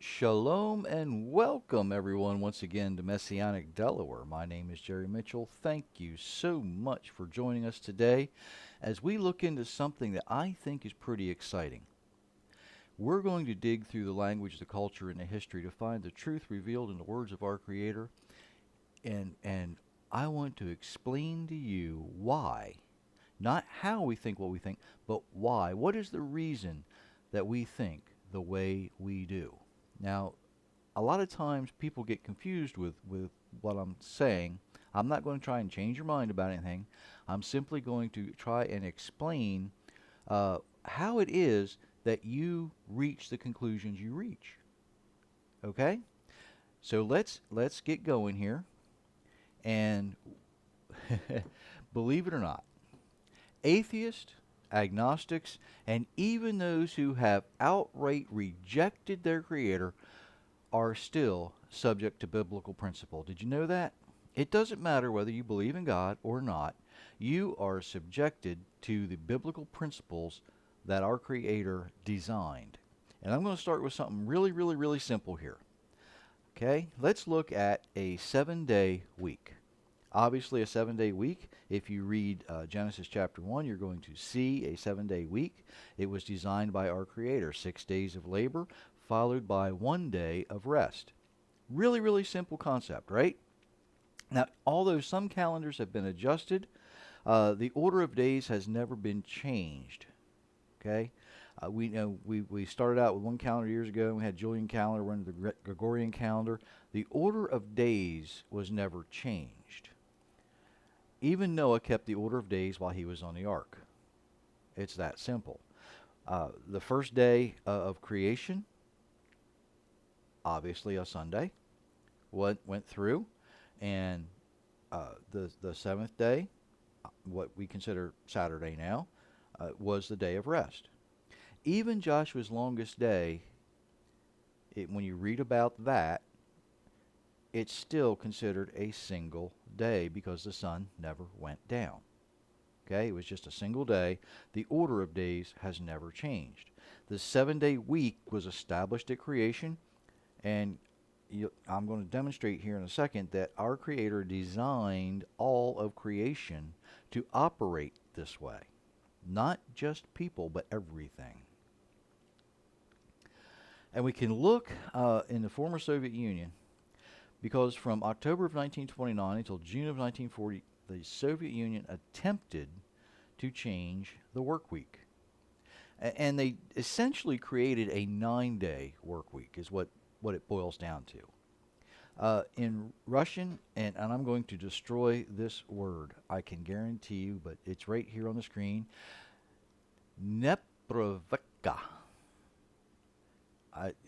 Shalom and welcome everyone once again to Messianic Delaware. My name is Jerry Mitchell. Thank you so much for joining us today as we look into something that I think is pretty exciting. We're going to dig through the language, the culture, and the history to find the truth revealed in the words of our Creator, and I want to explain to you why, not how we think what we think, but why. What is the reason that we think the way we do? Now, a lot of times people get confused with what I'm saying. I'm not going to try and change your mind about anything. I'm simply going to try and explain how it is that you reach the conclusions you reach. Okay? So let's get going here. And believe it or not, atheists, agnostics, and even those who have outright rejected their creator are still subject to biblical principle. Did you know that? It doesn't matter whether you believe in God or not, you are subjected to the biblical principles that our Creator designed. And I'm going to start with something really simple here. Okay? Let's look at a 7-day week. Obviously, a 7-day week, if you read Genesis chapter 1, you're going to see a 7-day week. It was designed by our Creator, 6 days of labor, followed by 1 day of rest. Really simple concept, right? Now, although some calendars have been adjusted, the order of days has never been changed. Okay, we know we started out with one calendar years ago, and we had Julian calendar, we're in the Gregorian calendar. The order of days was never changed. Even Noah kept the order of days while he was on the ark. It's that simple. The first day of creation, obviously a Sunday, went through, and the seventh day, what we consider Saturday now, was the day of rest. Even Joshua's longest day, when you read about that, it's still considered a single day because the sun never went down. Okay, it was just a single day. The order of days has never changed. The 7-day week was established at creation, and I'm going to demonstrate here in a second that our Creator designed all of creation to operate this way. Not just people, but everything. And we can look in the former Soviet Union, because from October of 1929 until June of 1940, the Soviet Union attempted to change the work week. And they essentially created a 9-day work week, is what it boils down to. In Russian, and I'm going to destroy this word, I can guarantee you, but it's right here on the screen. Nepravka.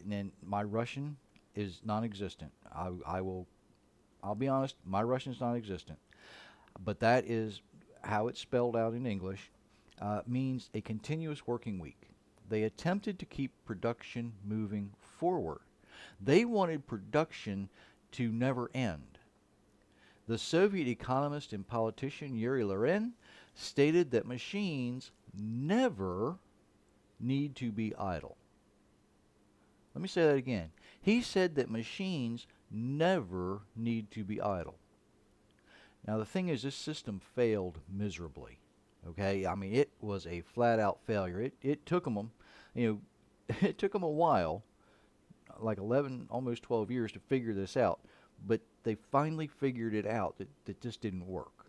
And my Russian is non-existent. I'll be honest, my Russian is non-existent. But that is how it's spelled out in English. Means a continuous working week. They attempted to keep production moving forward. They wanted production to never end. The Soviet economist and politician Yuri Loren stated that machines never need to be idle. Let me say that again. He said that machines never need to be idle. Now, the thing is, this system failed miserably. Okay, I mean, it was a flat-out failure. It took them, it took them a while, like 11, almost 12 years to figure this out. But they finally figured it out that this didn't work.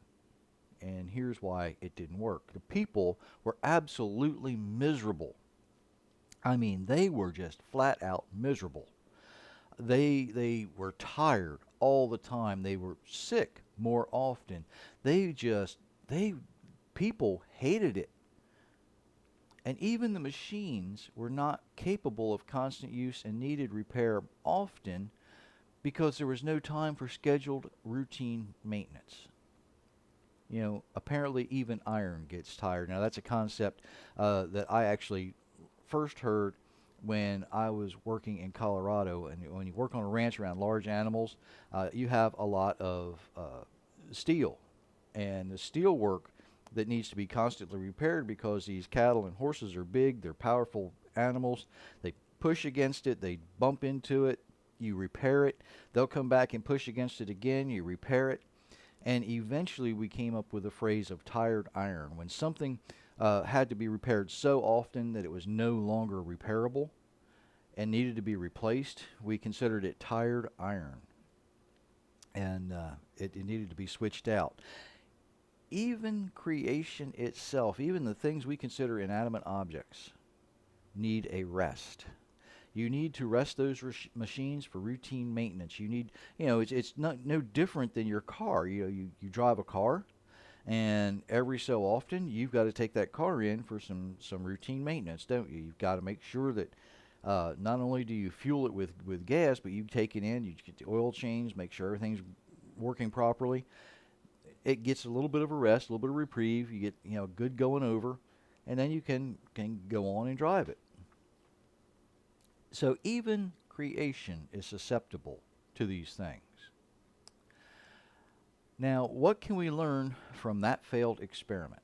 And here's why it didn't work. The people were absolutely miserable. I mean, they were just flat out miserable. They were tired all the time. They were sick more often. They people hated it. And even the machines were not capable of constant use and needed repair often because there was no time for scheduled routine maintenance. Apparently even iron gets tired. Now, that's a concept that I actually first heard when I was working in Colorado. And when you work on a ranch around large animals, you have a lot of steel. And the steel work that needs to be constantly repaired because these cattle and horses are big, they're powerful animals. They push against it, they bump into it, you repair it. They'll come back and push against it again, you repair it. And eventually we came up with the phrase of tired iron. When something had to be repaired so often that it was no longer repairable and needed to be replaced, we considered it tired iron. And it needed to be switched out. Even creation itself, even the things we consider inanimate objects, need a rest. You need to rest those machines for routine maintenance. You need, it's not no different than your car. You drive a car, and every so often you've got to take that car in for some routine maintenance, don't you? You've got to make sure that not only do you fuel it with gas, but you take it in, you get the oil change, make sure everything's working properly. It gets a little bit of a rest, a little bit of reprieve. You get good going over, and then you can go on and drive it. So even creation is susceptible to these things. Now, what can we learn from that failed experiment?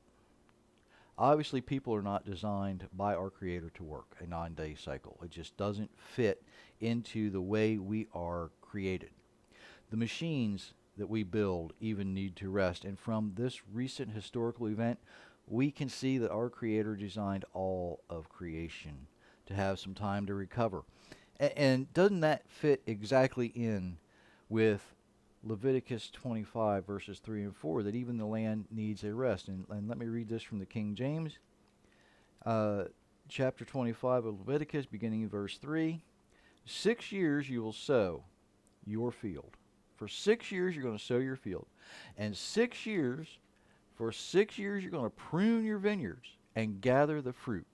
Obviously, people are not designed by our Creator to work a 9-day cycle. It just doesn't fit into the way we are created. The machines that we build even need to rest. And from this recent historical event, we can see that our Creator designed all of creation to have some time to recover. And doesn't that fit exactly in with Leviticus 25 verses 3 and 4, that even the land needs a rest? And let me read this from the King James. Chapter 25 of Leviticus, beginning in verse 3. 6 years you will sow your field. For 6 years you're going to sow your field. And for 6 years you're going to prune your vineyards and gather the fruit.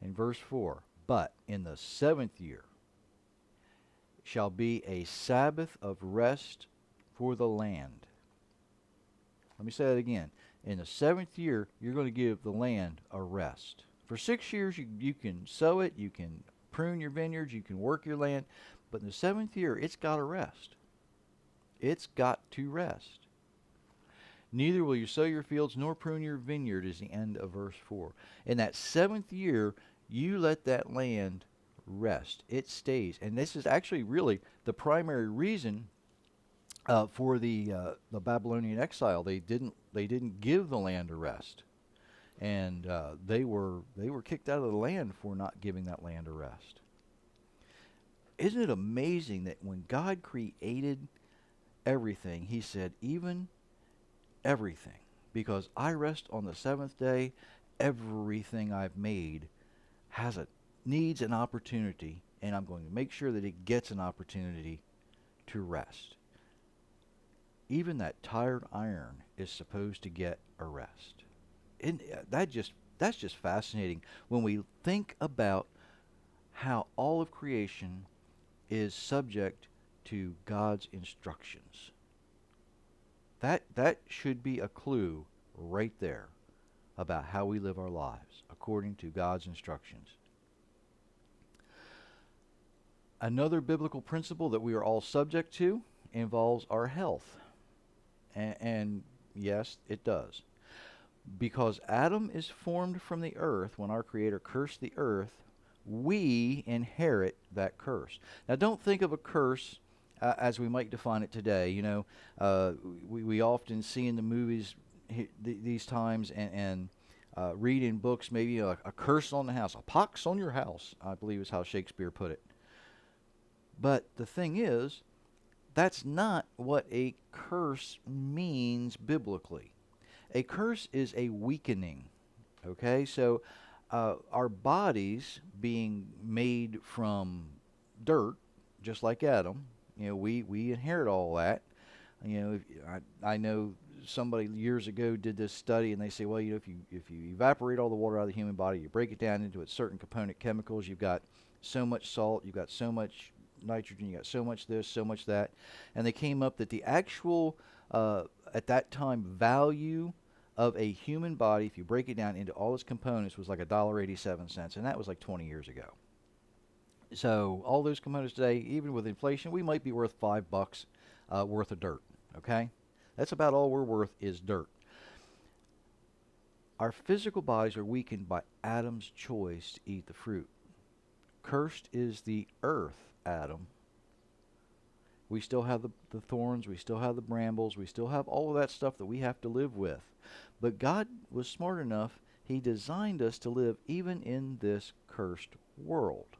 In verse 4, but in the 7th year shall be a Sabbath of rest for the land. Let me say that again. In the 7th year, you're going to give the land a rest. For 6 years, you can sow it, you can prune your vineyards, you can work your land, but in the 7th year, it's got to rest. It's got to rest. Neither will you sow your fields nor prune your vineyard, is the end of verse 4. In that 7th year, you let that land rest. It stays. And this is actually really the primary reason for the Babylonian exile. They didn't give the land a rest, and they were kicked out of the land for not giving that land a rest. Isn't it amazing that when God created everything, He said, even everything, because I rest on the 7th day, everything I've made needs an opportunity, and I'm going to make sure that it gets an opportunity to rest. Even that tired iron is supposed to get a rest. And that's just fascinating when we think about how all of creation is subject to God's instructions. That should be a clue right there about how we live our lives according to God's instructions. Another biblical principle that we are all subject to involves our health. And yes, it does. Because Adam is formed from the earth, when our Creator cursed the earth, we inherit that curse. Now, don't think of a curse as we might define it today. We often see in the movies these times and read in books maybe a curse on the house, a pox on your house, I believe is how Shakespeare put it. But the thing is, that's not what a curse means biblically. A curse is a weakening. Okay, so our bodies being made from dirt, just like Adam, we inherit all that. I know somebody years ago did this study, and they say, well, if you evaporate all the water out of the human body, you break it down into its certain component chemicals, you've got so much salt, you've got so much nitrogen, you got so much this, so much that, and they came up that the actual at that time value of a human body, if you break it down into all its components, was like $1.87, and that was like 20 years ago. So all those components today, even with inflation, we might be worth $5 worth of dirt. Okay, that's about all we're worth is dirt. Our physical bodies are weakened by Adam's choice to eat the fruit. Cursed is the earth, Adam. We still have the thorns, we still have the brambles, we still have all of that stuff that we have to live with. But God was smart enough, He designed us to live even in this cursed world.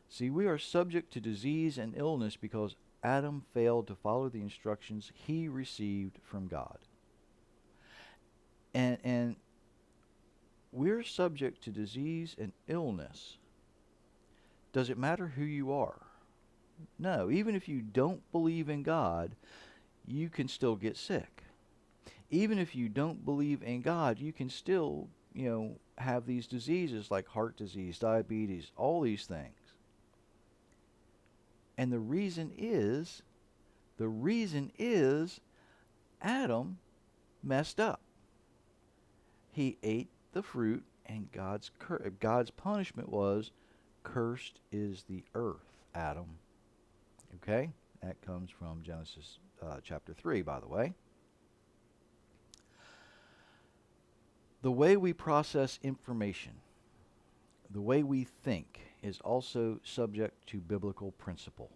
See, we are subject to disease and illness because Adam failed to follow the instructions he received from God. And we're subject to disease and illness. Does it matter who you are? No, even if you don't believe in God, you can still get sick. Even if you don't believe in God, you can still, have these diseases like heart disease, diabetes, all these things. And the reason is Adam messed up. He ate the fruit, and God's punishment was, cursed is the earth, Adam. Okay? That comes from Genesis chapter 3, by the way. The way we process information, the way we think, is also subject to biblical principle.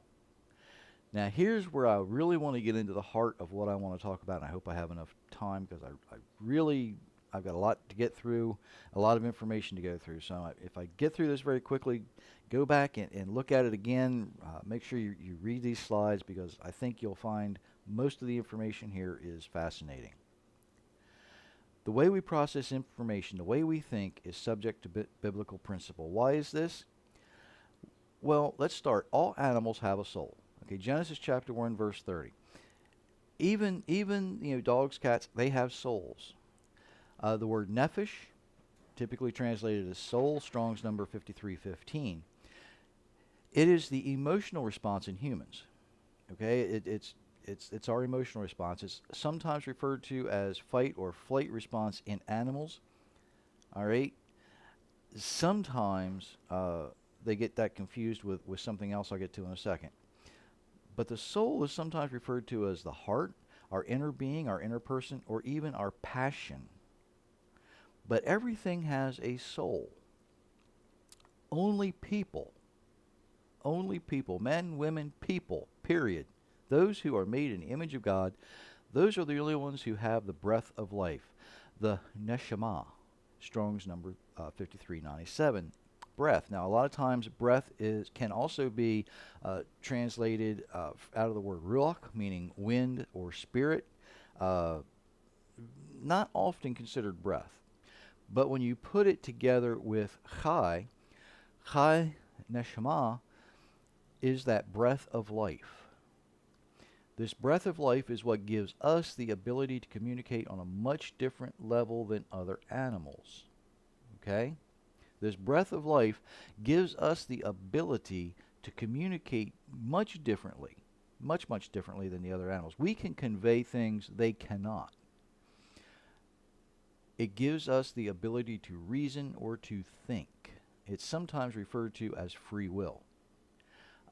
Now, here's where I really want to get into the heart of what I want to talk about, and I hope I have enough time because I've got a lot to get through, a lot of information to go through. So if I get through this very quickly, go back and look at it again. Make sure you read these slides because I think you'll find most of the information here is fascinating. The way we process information, the way we think, is subject to biblical principle. Why is this? Well, let's start. All animals have a soul. Okay, Genesis chapter 1, verse 30. Even dogs, cats, they have souls. The word nephesh, typically translated as soul, Strong's number 5315. It is the emotional response in humans. Okay, it's our emotional response. It's sometimes referred to as fight or flight response in animals. All right. Sometimes they get that confused with something else I'll get to in a second. But the soul is sometimes referred to as the heart, our inner being, our inner person, or even our passion. But everything has a soul. Only people, men, women, people, period. Those who are made in the image of God, those are the only ones who have the breath of life. The neshama, Strong's number 5397. Breath. Now, a lot of times breath can also be translated out of the word ruach, meaning wind or spirit. Not often considered breath. But when you put it together with chai neshama is that breath of life. This breath of life is what gives us the ability to communicate on a much different level than other animals. Okay? This breath of life gives us the ability to communicate much differently than the other animals. We can convey things they cannot. It gives us the ability to reason or to think. It's sometimes referred to as free will.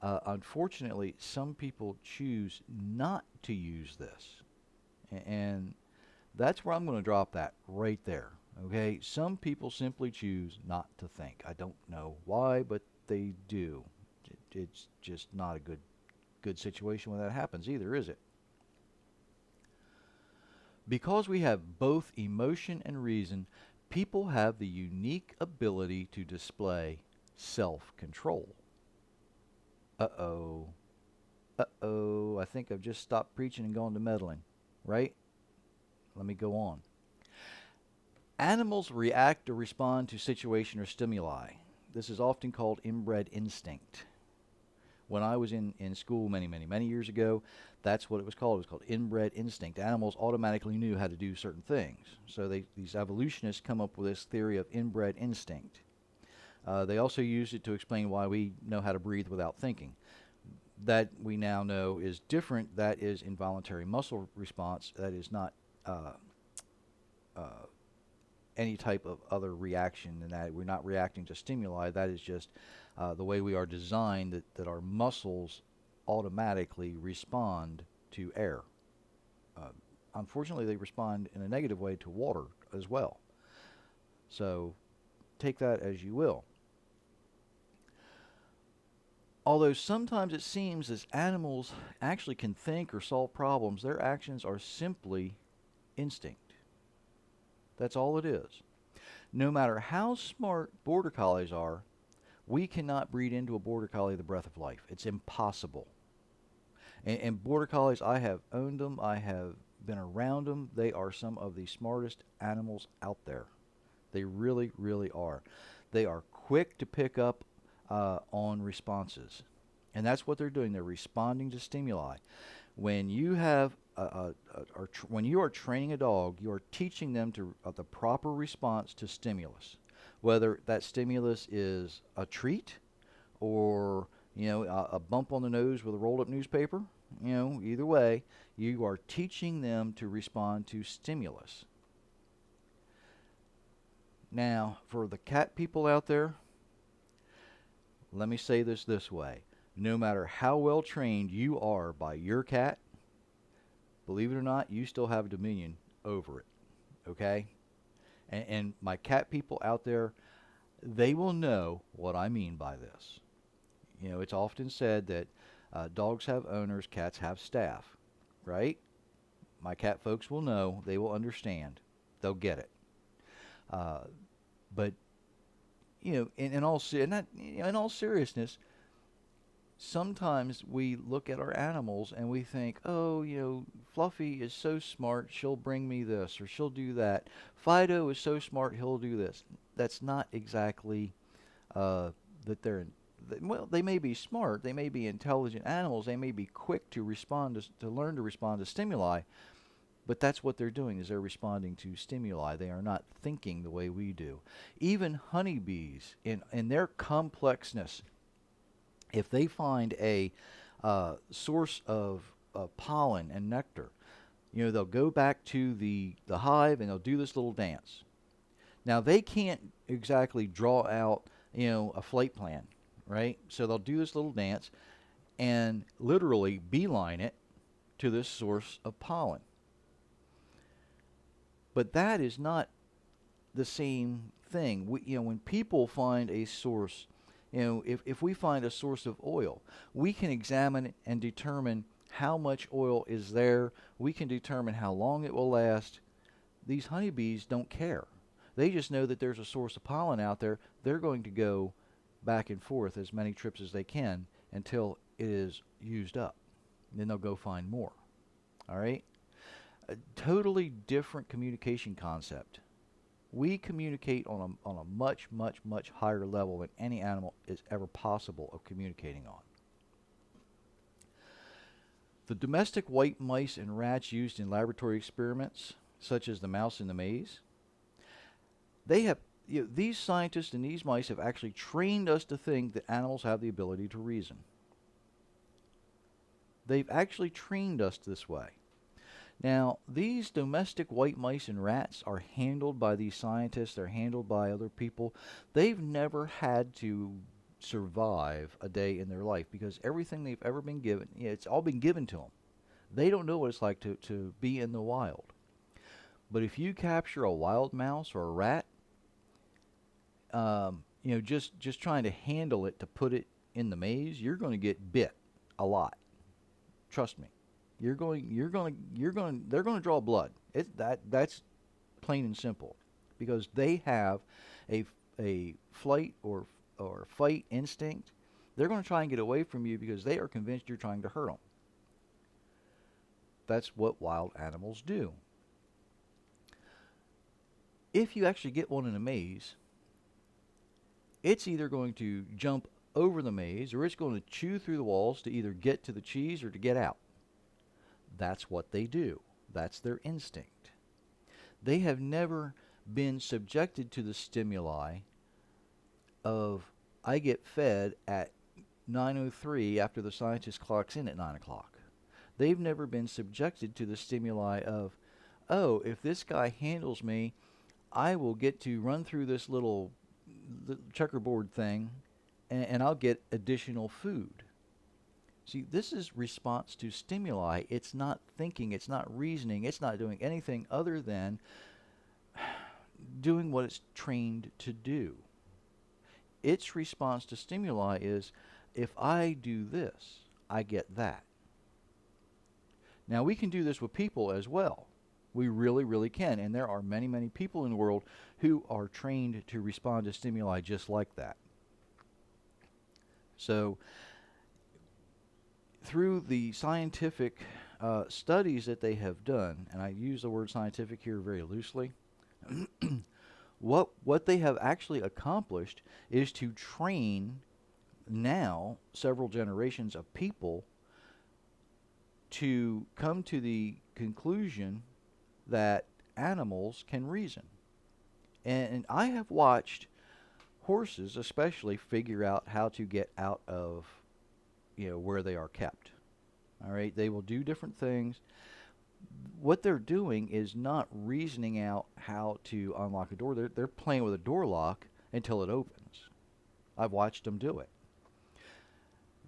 Unfortunately, some people choose not to use this. And that's where I'm going to drop that right there. Okay? Some people simply choose not to think. I don't know why, but they do. It's just not a good situation when that happens either, is it? Because we have both emotion and reason, people have the unique ability to display self-control. Uh-oh, I think I've just stopped preaching and gone to meddling, right? Let me go on. Animals react or respond to situation or stimuli. This is often called inbred instinct. When I was in school many years ago, that's what it was called. It was called inbred instinct. Animals automatically knew how to do certain things. So these evolutionists come up with this theory of inbred instinct. They also used it to explain why we know how to breathe without thinking. That we now know is different. That is involuntary muscle response. That is not any type of other reaction than that. We're not reacting to stimuli. That is just the way we are designed, that our muscles automatically respond to air. Unfortunately, they respond in a negative way to water as well. So take that as you will. Although sometimes it seems as animals actually can think or solve problems, their actions are simply instinct. That's all it is. No matter how smart border collies are, we cannot breed into a border collie the breath of life. It's impossible. And border collies, I have owned them. I have been around them. They are some of the smartest animals out there. They really, really are. They are quick to pick up on responses, and that's what they're doing. They're responding to stimuli. When you have when you are training a dog, you are teaching them to the proper response to stimulus, whether that stimulus is a treat or a bump on the nose with a rolled up newspaper. Either way, you are teaching them to respond to stimulus. Now, for the cat people out there, let me say this way. No matter how well trained you are by your cat, believe it or not, you still have dominion over it. Okay? And my cat people out there, they will know what I mean by this. It's often said that dogs have owners, cats have staff, right? My cat folks will know. They will understand. They'll get it. But in all seriousness, sometimes we look at our animals and we think, oh, Fluffy is so smart, she'll bring me this or she'll do that. Fido is so smart, he'll do this. That's not exactly that they're well, they may be smart, they may be intelligent animals, they may be quick to respond to learn to respond to stimuli, but that's what they're doing is they're responding to stimuli. They are not thinking the way we do. Even honeybees, in their complexness, if they find a source of pollen and nectar, they'll go back to the hive and they'll do this little dance. Now they can't exactly draw out a flight plan, right? So they'll do this little dance and literally beeline it to this source of pollen. But that is not the same thing. When people find a source, if we find a source of oil, we can examine it and determine how much oil is there. We can determine how long it will last. These honeybees don't care. They just know that there's a source of pollen out there. They're going to go back and forth as many trips as they can until it is used up. Then they'll go find more. All right? A totally different communication concept. We communicate on a much, much, much higher level than any animal is ever possible of communicating on. The domestic white mice and rats used in laboratory experiments, such as the mouse in the maze, they have these scientists and these mice have actually trained us to think that animals have the ability to reason. They've actually trained us this way. Now, these domestic white mice and rats are handled by these scientists. They're handled by other people. They've never had to survive a day in their life because everything they've ever been given, it's all been given to them. They don't know what it's like to be in the wild. But if you capture a wild mouse or a rat, just trying to handle it to put it in the maze, you're going to get bit a lot. Trust me. They're going to draw blood. That's plain and simple, because they have a flight or fight instinct. They're going to try and get away from you because they are convinced you're trying to hurt them. That's what wild animals do. If you actually get one in a maze, it's either going to jump over the maze or it's going to chew through the walls to either get to the cheese or to get out. That's what they do. That's their instinct. They have never been subjected to the stimuli of, I get fed at 9:03 after the scientist clocks in at 9 o'clock. They've never been subjected to the stimuli of, oh, if this guy handles me, I will get to run through this little checkerboard thing and I'll get additional food. See, this is response to stimuli. It's not thinking, it's not reasoning, it's not doing anything other than doing what it's trained to do. Its response to stimuli is, if I do this, I get that. Now, we can do this with people as well. We really, really can. And there are many, many people in the world who are trained to respond to stimuli just like that. So, through the scientific studies that they have done, and I use the word scientific here very loosely, what they have actually accomplished is to train now several generations of people to come to the conclusion that animals can reason. And I have watched horses especially figure out how to get out of, where they are kept. All right, they will do different things. What they're doing is not reasoning out how to unlock a door. They're playing with a door lock until it opens. I've watched them do it.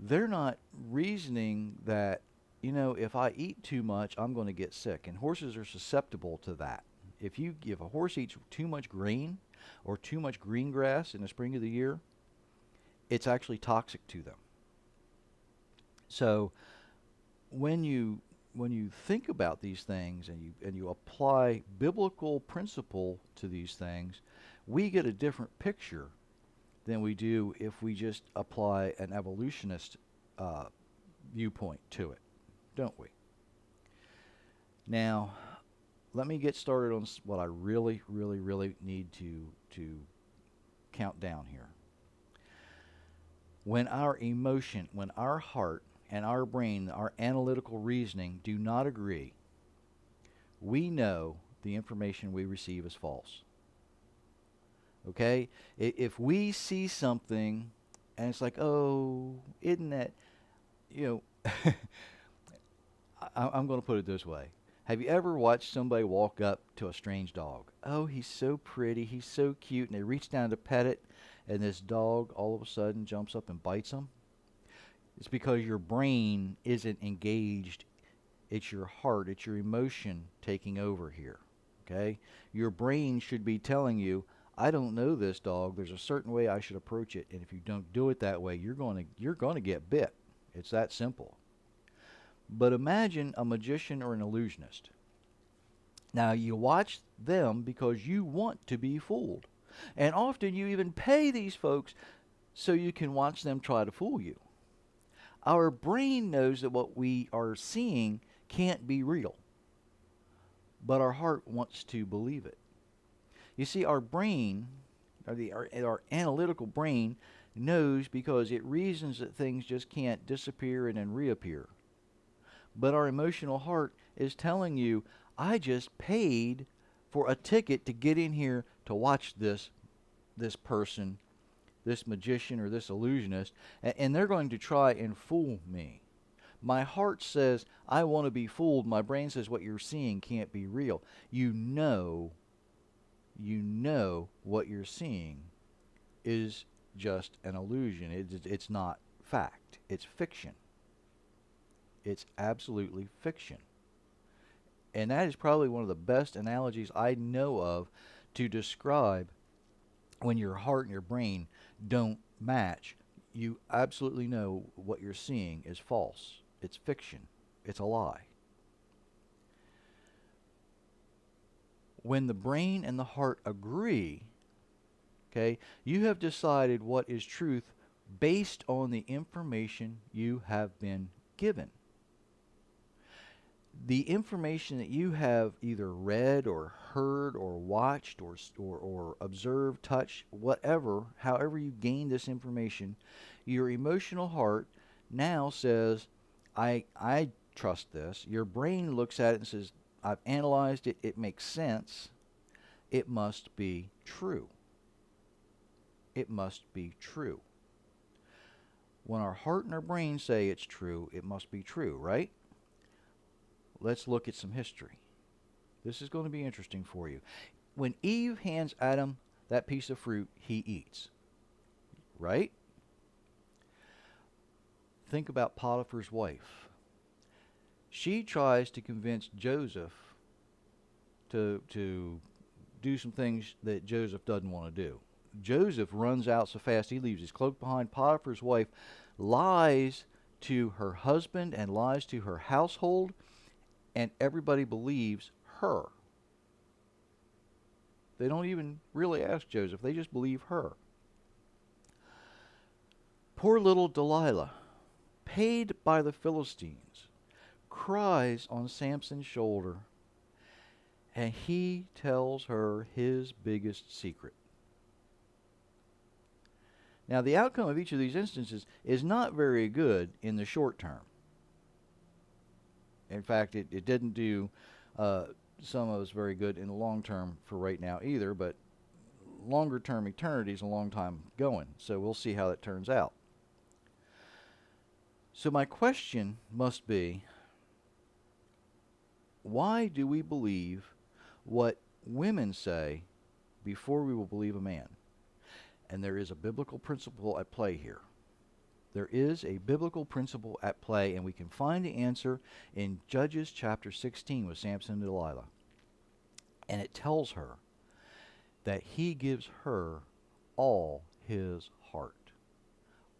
They're not reasoning that, if I eat too much, I'm going to get sick. And horses are susceptible to that. If a horse eats too much grain or too much green grass in the spring of the year, it's actually toxic to them. So when you think about these things and you apply biblical principle to these things, we get a different picture than we do if we just apply an evolutionist viewpoint to it, don't we? Now, let me get started on what I really, really, really need to count down here. When our emotion, when our heart and our brain, our analytical reasoning do not agree, we know the information we receive is false. Okay? If we see something and it's like, oh, isn't that, I'm going to put it this way. Have you ever watched somebody walk up to a strange dog? Oh, he's so pretty, he's so cute, and they reach down to pet it, and this dog all of a sudden jumps up and bites them? It's because your brain isn't engaged. It's your heart, it's your emotion taking over here. Okay? Your brain should be telling you, I don't know this dog. There's a certain way I should approach it, and if you don't do it that way, you're going to get bit. It's that simple. But imagine a magician or an illusionist. Now, you watch them because you want to be fooled. And often you even pay these folks so you can watch them try to fool you. Our brain knows that what we are seeing can't be real, but our heart wants to believe it. You see, our brain, our analytical brain, knows because it reasons that things just can't disappear and then reappear. But our emotional heart is telling you, I just paid for a ticket to get in here to watch this person, this magician or this illusionist, and they're going to try and fool me. My heart says, I want to be fooled. My brain says, what you're seeing can't be real. You know what you're seeing is just an illusion. It's not fact. It's fiction. It's absolutely fiction. And that is probably one of the best analogies I know of to describe when your heart and your brain don't match. You absolutely know what you're seeing is false. It's fiction. It's a lie. When the brain and the heart agree, okay, you have decided what is truth based on the information you have been given. The information that you have either read or heard or watched or observed, touched, whatever, however you gain this information, your emotional heart now says, I trust this. Your brain looks at it and says, I've analyzed it. It makes sense. It must be true. It must be true. When our heart and our brain say it's true, it must be true, right? Let's look at some history. This is going to be interesting for you. When Eve hands Adam that piece of fruit, he eats. Right? Think about Potiphar's wife. She tries to convince Joseph to do some things that Joseph doesn't want to do. Joseph runs out so fast he leaves his cloak behind. Potiphar's wife lies to her husband and lies to her household, and everybody believes her. They don't even really ask Joseph, they just believe her. Poor little Delilah, paid by the Philistines, cries on Samson's shoulder, and he tells her his biggest secret. Now, the outcome of each of these instances is not very good in the short term. In fact, it didn't do some of us very good in the long term for right now either, but longer term eternity is a long time going, so we'll see how that turns out. So my question must be, why do we believe what women say before we will believe a man? And there is a biblical principle at play here. There is a biblical principle at play, and we can find the answer in Judges chapter 16 with Samson and Delilah. And it tells her that he gives her all his heart,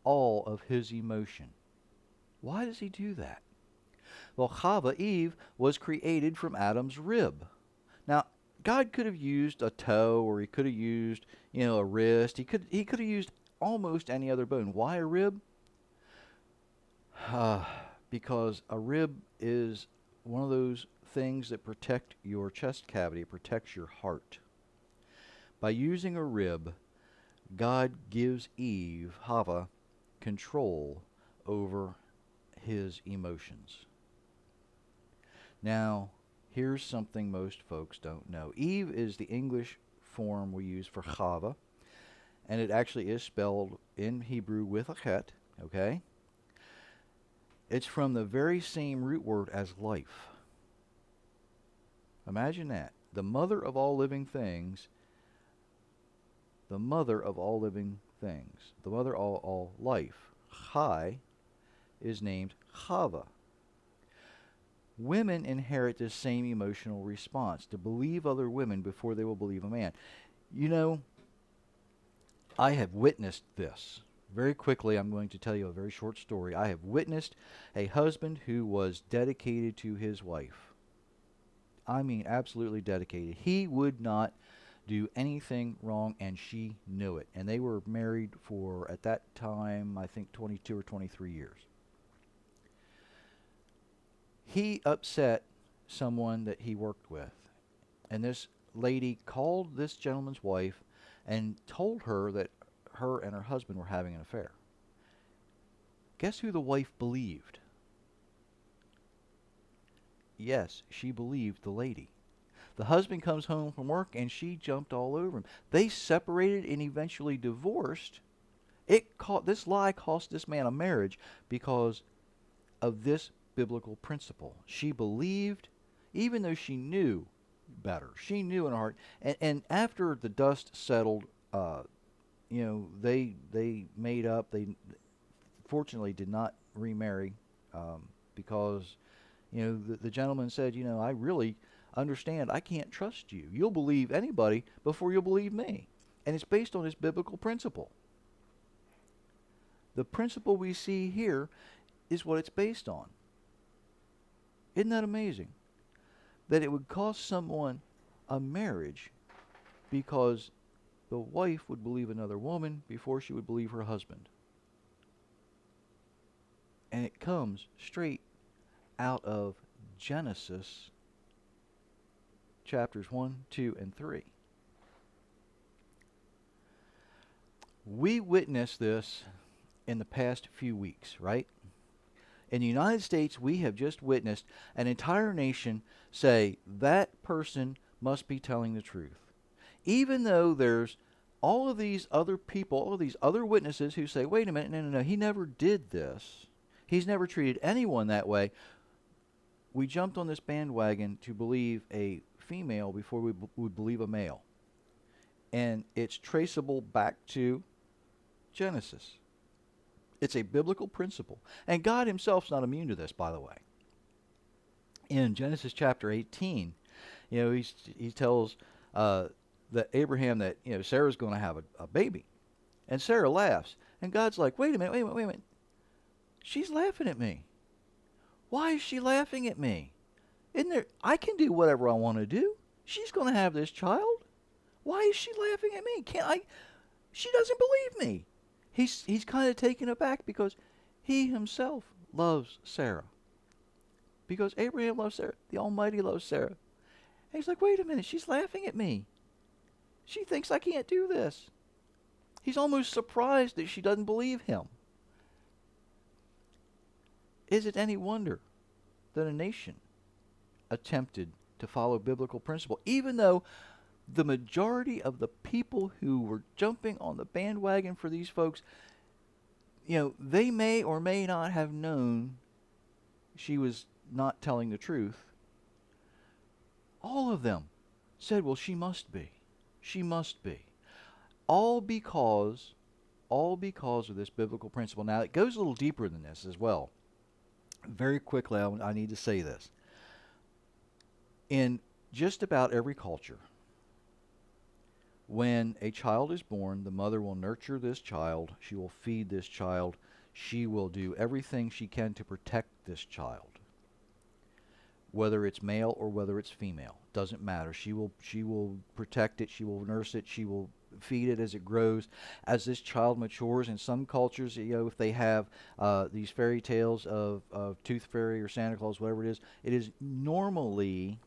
all of his emotion. Why does he do that? Well, Chava, Eve, was created from Adam's rib. Now, God could have used a toe, or he could have used, a wrist. He could have used almost any other bone. Why a rib? Because a rib is one of those things that protect your chest cavity. It protects your heart. By using a rib, God gives Eve, Chava, control over his emotions. Now, here's something most folks don't know. Eve is the English form we use for Chava, and it actually is spelled in Hebrew with a chet, okay? It's from the very same root word as life. Imagine that. The mother of all living things, the mother of all living things, the mother of all life, Chai, is named Chava. Women inherit this same emotional response, to believe other women before they will believe a man. I have witnessed this. Very quickly, I'm going to tell you a very short story. I have witnessed a husband who was dedicated to his wife. I mean, absolutely dedicated. He would not do anything wrong, and she knew it. And they were married for, at that time, I think 22 or 23 years. He upset someone that he worked with, and this lady called this gentleman's wife and told her that her and her husband were having an affair. Guess who the wife believed? Yes, she believed the lady. The husband comes home from work and she jumped all over him. They separated and eventually divorced. This lie cost this man a marriage because of this biblical principle. She believed, even though she knew better. She knew in her heart. And after the dust settled, they made up. They fortunately did not remarry because, the gentleman said, I really understand. I can't trust you. You'll believe anybody before you'll believe me. And it's based on this biblical principle. The principle we see here is what it's based on. Isn't that amazing? That it would cost someone a marriage because the wife would believe another woman before she would believe her husband. And it comes straight out of Genesis chapters 1, 2, and 3. We witnessed this in the past few weeks, right? In the United States, we have just witnessed an entire nation say that person must be telling the truth. Even though there's all of these other people, all of these other witnesses who say, wait a minute, no, he never did this. He's never treated anyone that way. We jumped on this bandwagon to believe a female before we would believe a male. And it's traceable back to Genesis. It's a biblical principle. And God himself's not immune to this, by the way. In Genesis chapter 18, he tells that Abraham, that Sarah's going to have a baby, and Sarah laughs, and God's like, wait a minute, wait a minute, wait a minute, she's laughing at me. Why is she laughing at me? Isn't there? I can do whatever I want to do. She's going to have this child. Why is she laughing at me? Can't I? She doesn't believe me. He's kind of taken aback because he himself loves Sarah. Because Abraham loves Sarah. The Almighty loves Sarah. And he's like, wait a minute, she's laughing at me. She thinks I can't do this. He's almost surprised that she doesn't believe him. Is it any wonder that a nation attempted to follow biblical principle, even though the majority of the people who were jumping on the bandwagon for these folks, they may or may not have known she was not telling the truth. All of them said, well, she must be. She must be. All because of this biblical principle. Now, it goes a little deeper than this as well. Very quickly, I need to say this. In just about every culture, when a child is born, the mother will nurture this child. She will feed this child. She will do everything she can to protect this child. Whether it's male or whether it's female, doesn't matter. She will protect it. She will nurse it. She will feed it as it grows. As this child matures, in some cultures, if they have these fairy tales of Tooth Fairy or Santa Claus, whatever it is normally,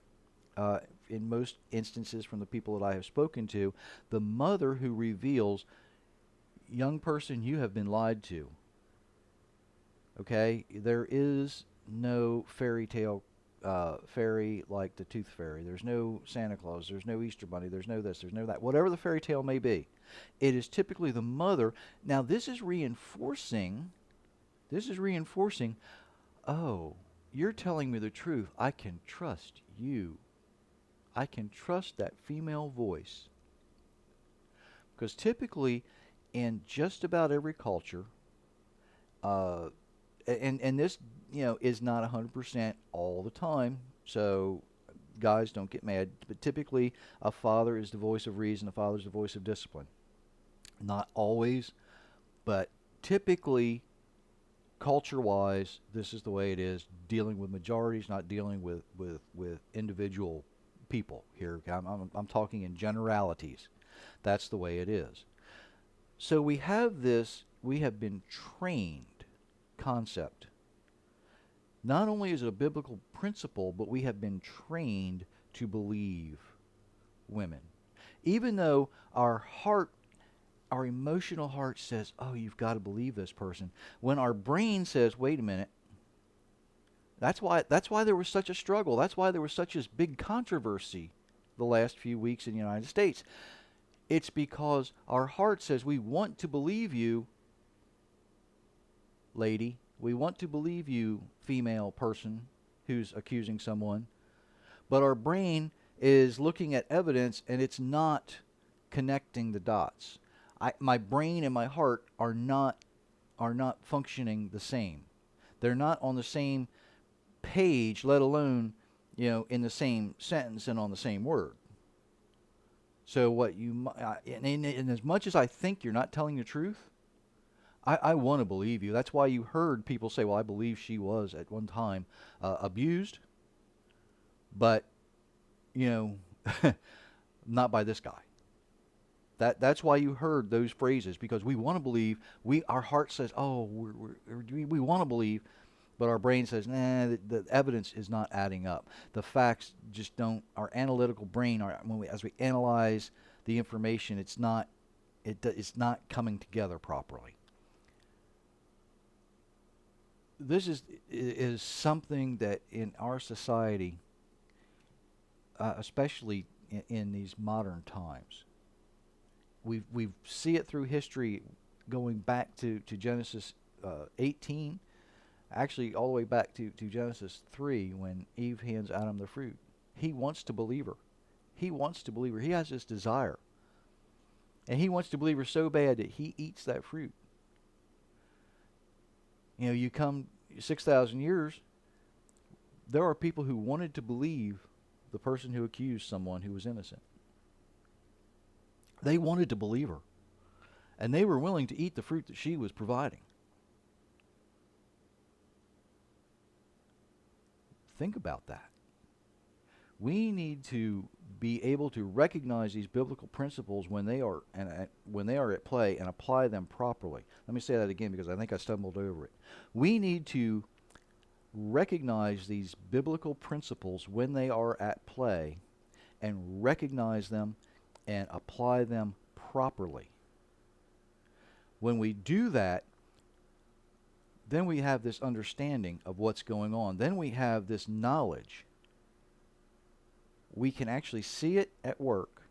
in most instances from the people that I have spoken to, the mother who reveals, young person, you have been lied to. Okay? There is no fairy tale fairy like the Tooth Fairy. There's no Santa Claus. There's no Easter Bunny. There's no this. There's no that. Whatever the fairy tale may be, it is typically the mother. Now, this is reinforcing. Oh, you're telling me the truth. I can trust you. I can trust that female voice. Because typically, in just about every culture, and this is not 100% all the time, so guys, don't get mad, but typically a father is the voice of reason, a father is the voice of discipline. Not always, but typically, culture-wise, this is the way it is, dealing with majorities, not dealing with individual people here. I'm talking in generalities. That's the way it is. So we have been trained concept. Not only is it a biblical principle, but we have been trained to believe women. Even though our emotional heart says, oh, you've got to believe this person. When our brain says, wait a minute, that's why there was such a struggle. That's why there was such a big controversy the last few weeks in the United States. It's because our heart says, we want to believe you, lady. We want to believe you, female person who's accusing someone. But our brain is looking at evidence and it's not connecting the dots. My brain and my heart are not functioning the same. They're not on the same page, let alone, in the same sentence and on the same word. So what and as much as I think you're not telling the truth, I want to believe you. That's why you heard people say, well, I believe she was at one time abused, but, not by this guy. That's why you heard those phrases, because we want to believe. Our heart says, oh, we want to believe, but our brain says, nah, the evidence is not adding up. The facts just don't. Our analytical brain, as we analyze the information, it's not coming together properly. This is something that in our society, especially in these modern times, we see it through history, going back to Genesis 18, actually all the way back to Genesis 3, when Eve hands Adam the fruit. He wants to believe her. He wants to believe her. He has this desire, and he wants to believe her so bad that he eats that fruit. You come 6,000 years, there are people who wanted to believe the person who accused someone who was innocent. They wanted to believe her, and they were willing to eat the fruit that she was providing. Think about that. We need to be able to recognize these biblical principles when they are when they are at play and apply them properly. Let me say that again because I think I stumbled over it. We need to recognize these biblical principles when they are at play and recognize them and apply them properly. When we do that, then we have this understanding of what's going on. Then we have this knowledge. We can actually see it at work.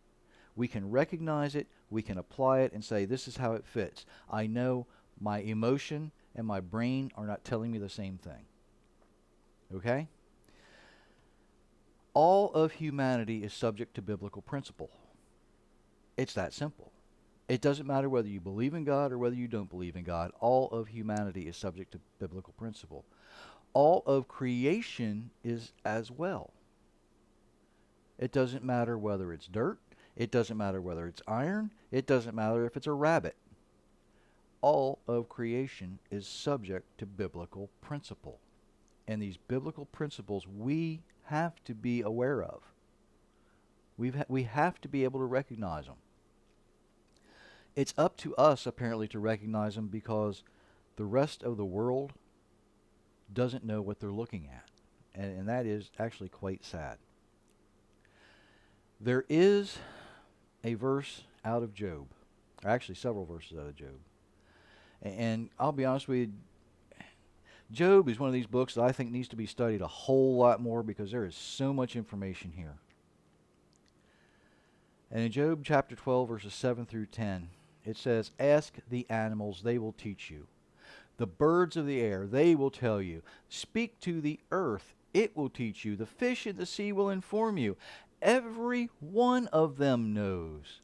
We can recognize it. We can apply it and say, this is how it fits. I know my emotion and my brain are not telling me the same thing. Okay? All of humanity is subject to biblical principle. It's that simple. It doesn't matter whether you believe in God or whether you don't believe in God. All of humanity is subject to biblical principle. All of creation is as well. It doesn't matter whether it's dirt. It doesn't matter whether it's iron. It doesn't matter if it's a rabbit. All of creation is subject to biblical principle. And these biblical principles we have to be aware of. We have to be able to recognize them. It's up to us, apparently, to recognize them because the rest of the world doesn't know what they're looking at. And that is actually quite sad. There is a verse out of Job, or actually several verses out of Job. And I'll be honest with you, Job is one of these books that I think needs to be studied a whole lot more because there is so much information here. And in Job chapter 12, verses 7 through 10, it says, "Ask the animals, they will teach you. The birds of the air, they will tell you. Speak to the earth, it will teach you. The fish in the sea will inform you. Every one of them knows.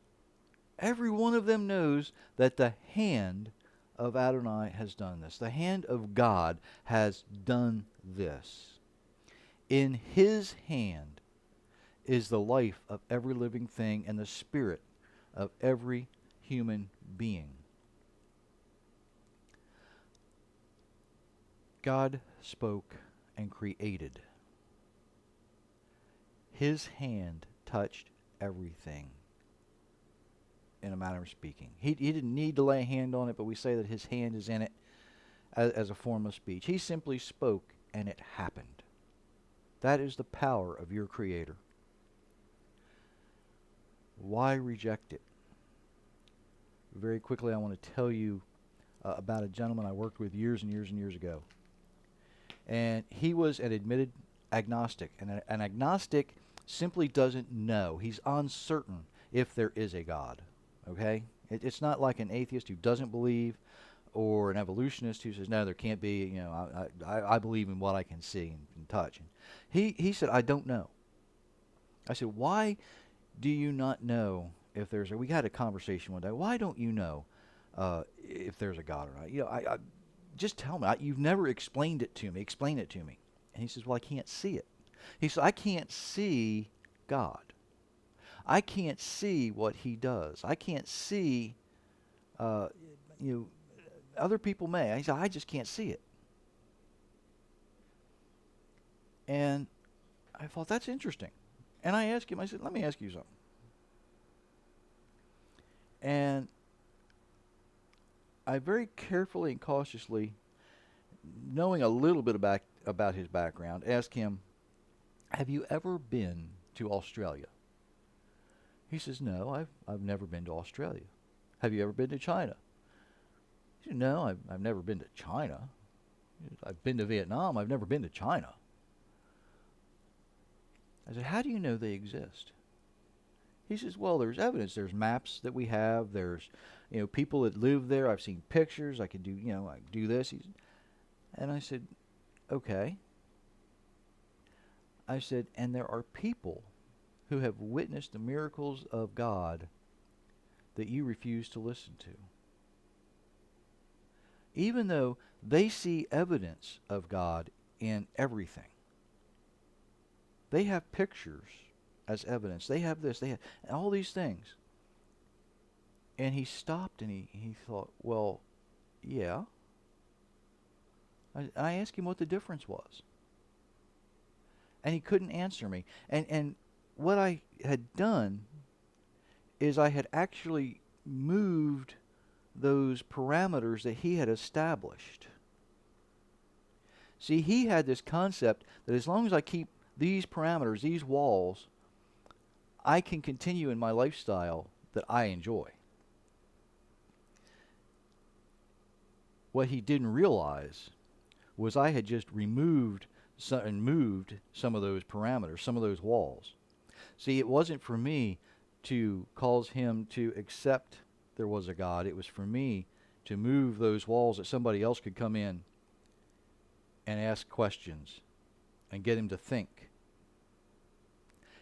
Every one of them knows that the hand of Adonai has done this. The hand of God has done this. In his hand is the life of every living thing and the spirit of every human being." God spoke and created. His hand touched everything, in a manner of speaking. He didn't need to lay a hand on it, but we say that his hand is in it as a form of speech. He simply spoke and it happened. That is the power of your Creator. Why reject it? Very quickly, I want to tell you about a gentleman I worked with years and years and years ago. And he was an admitted agnostic. And an agnostic simply doesn't know. He's uncertain if there is a God. Okay? It's not like an atheist who doesn't believe or an evolutionist who says, no, there can't be. You know, I believe in what I can see and touch. And he said, I don't know. I said, why do you not know if there's a... We had a conversation one day. Why don't you know if there's a God or not? You know, I just tell me. You've never explained it to me. Explain it to me. And he says, well, I can't see it. He said, I can't see God. I can't see what he does. I can't see, other people may. He said, I just can't see it. And I thought, that's interesting. And I asked him, I said, let me ask you something. And I very carefully and cautiously, knowing a little bit about his background, asked him, have you ever been to Australia? He says, no, I've never been to Australia. Have you ever been to China? He said, no, I've never been to China. I've been to Vietnam. I've never been to China. I said, how do you know they exist? He says, well, there's evidence. There's maps that we have. There's, people that live there. I've seen pictures. I can do, I can do this. And I said, okay. I said, and there are people who have witnessed the miracles of God that you refuse to listen to. Even though they see evidence of God in everything. They have pictures as evidence. They have this. They have all these things. And he stopped and he thought, well, yeah. I asked him what the difference was. And he couldn't answer me. And what I had done is I had actually moved those parameters that he had established. See, he had this concept that as long as I keep these parameters, these walls, I can continue in my lifestyle that I enjoy. What he didn't realize was I had just removed and moved some of those parameters, some of those walls. See, it wasn't for me to cause him to accept there was a God. It was for me to move those walls that somebody else could come in and ask questions and get him to think.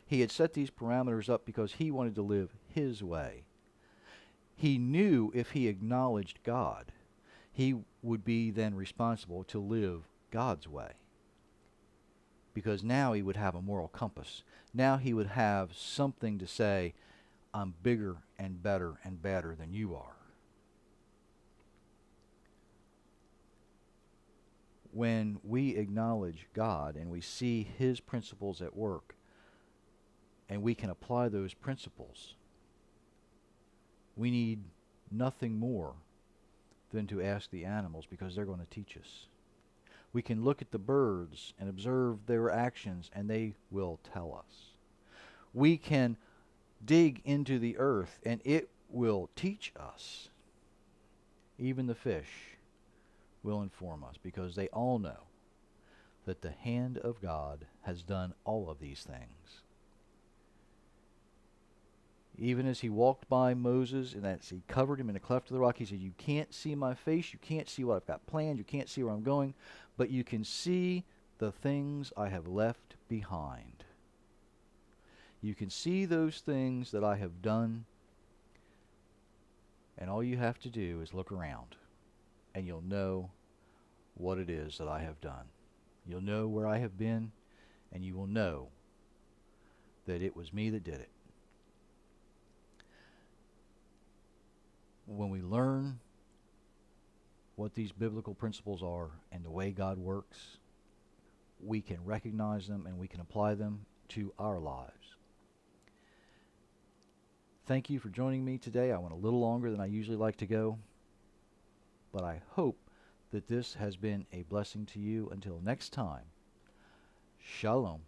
He had set these parameters up because he wanted to live his way. He knew if he acknowledged God, he would be then responsible to live God's way. Because now he would have a moral compass. Now he would have something to say, I'm bigger and better and badder than you are. When we acknowledge God and we see his principles at work, and we can apply those principles, we need nothing more than to ask the animals, because they're going to teach us. We can look at the birds and observe their actions, and they will tell us. We can dig into the earth, and it will teach us. Even the fish will inform us, because they all know that the hand of God has done all of these things. Even as he walked by Moses, and as he covered him in a cleft of the rock, he said, you can't see my face, you can't see what I've got planned, you can't see where I'm going, but you can see the things I have left behind. You can see those things that I have done, and all you have to do is look around, and you'll know what it is that I have done. You'll know where I have been, and you will know that it was me that did it. When we learn what these biblical principles are and the way God works, we can recognize them and we can apply them to our lives. Thank you for joining me today. I went a little longer than I usually like to go, but I hope that this has been a blessing to you. Until next time, Shalom.